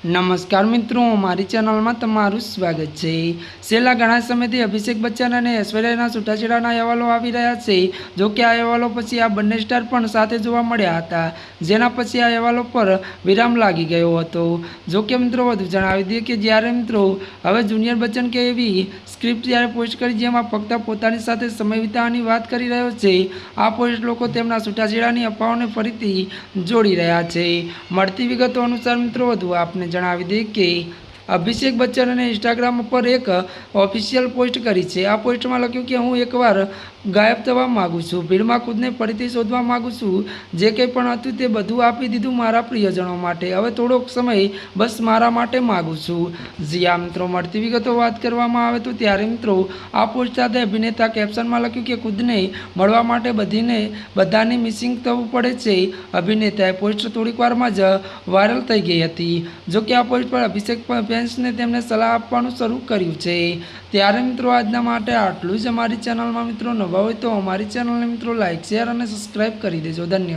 નમસ્કાર મિત્રો, મારી ચેનલમાં તમારું સ્વાગત છે। છેલ્લા ઘણા સમયથી અભિષેક બચ્ચન અને ઐશ્વર્યાના છૂટાછેડાના અહેવાલો આવી રહ્યા છે। જો કે આ અહેવાલો પછી આ બંને સ્ટાર પણ સાથે જોવા મળ્યા હતા, જેના પછી આ અહેવાલો પર વિરામ લાગી ગયો હતો। જો કે મિત્રો વધુ જણાવી દઈએ કે જ્યારે મિત્રો હવે જુનિયર બચ્ચન કે એવી સ્ક્રિપ્ટ જ્યારે પોસ્ટ કરી જેમાં ફક્ત પોતાની સાથે સમય વિતાવવાની વાત કરી રહ્યો છે। આ પોસ્ટ લોકો તેમના છૂટાછેડાની અફવાઓને ફરીથી જોડી રહ્યા છે। મળતી વિગતો અનુસાર મિત્રો વધુ આપને જણાવી દઈએ કે અભિષેક બચ્ચન અને ઇન્સ્ટાગ્રામ પર એક ઓફિશિયલ પોસ્ટ કરી છે। આ પોસ્ટમાં લખ્યું કે હું એકવાર ગાયબ થવા માગું છું, ભીડમાં ખુદને ફરીથી શોધવા માગું છું, જે કંઈ પણ હતું તે બધું આપી દીધું મારા પ્રિયજનો માટે, હવે થોડોક સમય બસ મારા માટે માગું છું। જી આ મિત્રો, મળતી વિગતો વાત કરવામાં આવે તો ત્યારે મિત્રો આ પોસ્ટ સાથે અભિનેતા કેપ્શનમાં લખ્યું કે ખુદને મળવા માટે બધાને મિસિંગ થવું પડે છે। અભિનેતાએ પોસ્ટ થોડીક વારમાં જ વાયરલ થઈ ગઈ હતી। જો કે આ પોસ્ટ પર અભિષેક ફેન્સને તેમને સલાહ આપવાનું શરૂ કર્યું છે। ત્યારે મિત્રો આજના માટે આટલું જ। અમારી ચેનલમાં મિત્રો નવા હોય તો અમારી ચેનલને મિત્રો લાઇક, શેર અને સબસ્ક્રાઈબ કરી દેજો। ધન્યવાદ।